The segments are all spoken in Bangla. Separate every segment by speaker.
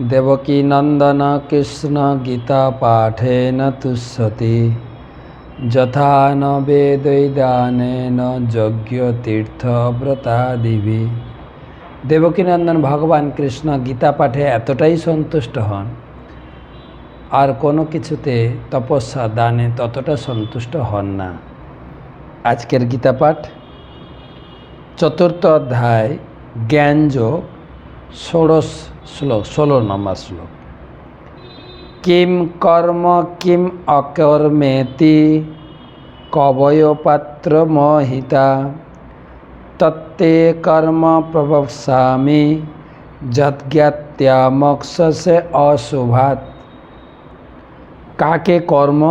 Speaker 1: देवकी नंदन कृष्ण गीता पाठेन तुष्यति यथा न वेदैदानेन यज्ञतीर्थव्रतादिभि। দেবকী নন্দন ভগবান কৃষ্ণ গীতা পাঠে এতটাই সন্তুষ্ট হন, আর কোনো কিছুতে তপস্যা দানে ততটা সন্তুষ্ট হন না। আজকের গীতা পাঠ 4th অধ্যায় জ্ঞানযোগ 16 নম্বর শ্লোক। কিম কর্ম কিম অকর্মেতি কবয়োপাত্র মোহিতা তত্তে কর্ম প্রবক্ষ্যামি যজ্ঞাত্যা মোক্ষসে অশুভাৎ। কাকে কর্ম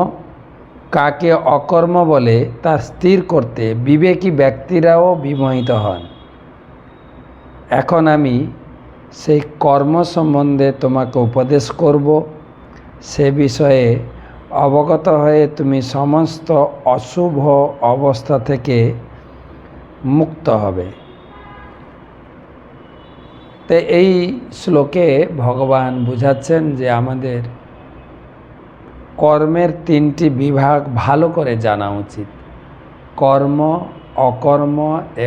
Speaker 1: কাকে অকর্ম বলে তা স্থির করতে বিবেকী ব্যক্তিরাও বিমোহিত হন। এখন আমি সেই কর্ম সম্বন্ধে তোমাকে উপদেশ করব। সে বিষয়ে অবগত হয়ে তুমি সমস্ত অশুভ অবস্থা থেকে মুক্ত হবে। তো এই শ্লোকে ভগবান বুঝাচ্ছেন যে আমাদের কর্মের 3টি বিভাগ ভালো করে জানা উচিত: কর্ম, অকর্ম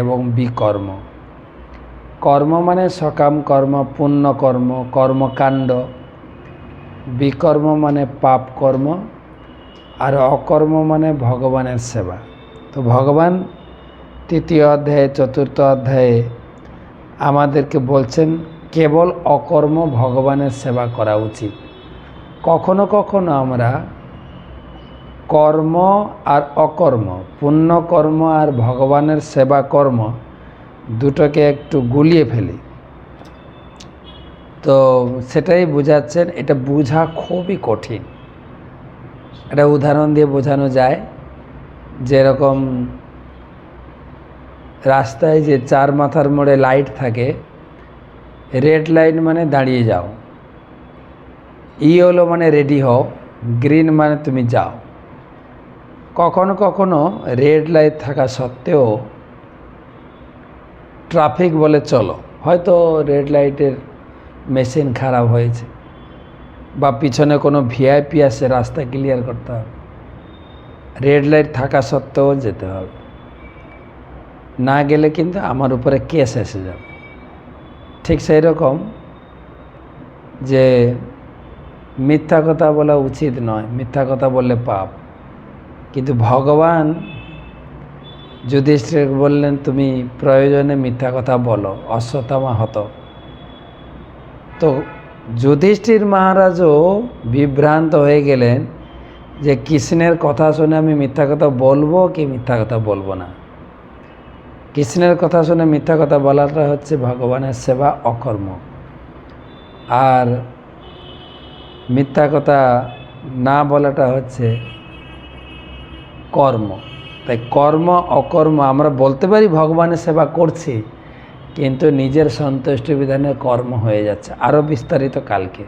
Speaker 1: এবং বিকর্ম। কর্ম মানে সকাম কর্ম, পুণ্য কর্ম, কর্মকাণ্ড। বিকর্ম মানে পাপ কর্ম, আর অকর্ম মানে ভগবানের সেবা। তো ভগবান 3য় অধ্যায়ে 4th অধ্যায়ে আমাদেরকে বলছেন কেবল অকর্ম ভগবানের সেবা করা উচিত। কখনো কখনো আমরা কর্ম আর অকর্ম, পুণ্য কর্ম আর ভগবানের সেবা কর্ম দুটোকে একটু গুলিয়ে ফেলি। তো সেটাই বোঝাচ্ছেন। এটা বোঝা খুবই কঠিন। একটা উদাহরণ দিয়ে বোঝানো যায়, যেরকম রাস্তায় যে 4 মাথার মোড়ে লাইট থাকে, রেড লাইট মানে দাঁড়িয়ে যাও, ইয়েলো মানে রেডি হও, গ্রিন মানে তুমি যাও। কখনো কখনো রেড লাইট থাকা সত্ত্বেও ট্রাফিক বলে চলো, হয়তো রেড লাইটের মেশিন খারাপ হয়েছে বা পিছনে কোনো ভিআইপি আসে, রাস্তা ক্লিয়ার করতে হবে, রেড লাইট থাকা সত্ত্বেও যেতে হবে। না গেলে কিন্তু আমার উপরে কেস এসে যাবে। ঠিক সেই রকম যে মিথ্যা কথা বলা উচিত নয়, মিথ্যা কথা বললে পাপ। কিন্তু ভগবান যুধিষ্ঠির বললেন তুমি প্রয়োজনে মিথ্যা কথা বলো, অশ্বত্থামা হত। তো যুধিষ্ঠির মহারাজও বিভ্রান্ত হয়ে গেলেন যে কৃষ্ণের কথা শুনে আমি মিথ্যা কথা বলবো কি মিথ্যা কথা বলবো না। কৃষ্ণের কথা শুনে মিথ্যা কথা বলাটা হচ্ছে ভগবানের সেবা, অকর্ম। আর মিথ্যা কথা না বলাটা হচ্ছে কর্ম। তাই কর্ম অকর্ম আমরা বলতে পারি ভগবানের সেবা করছি, কিন্তু নিজের সন্তুষ্টি বিধানে কর্ম হয়ে যাচ্ছে। আরও বিস্তারিত কালকে।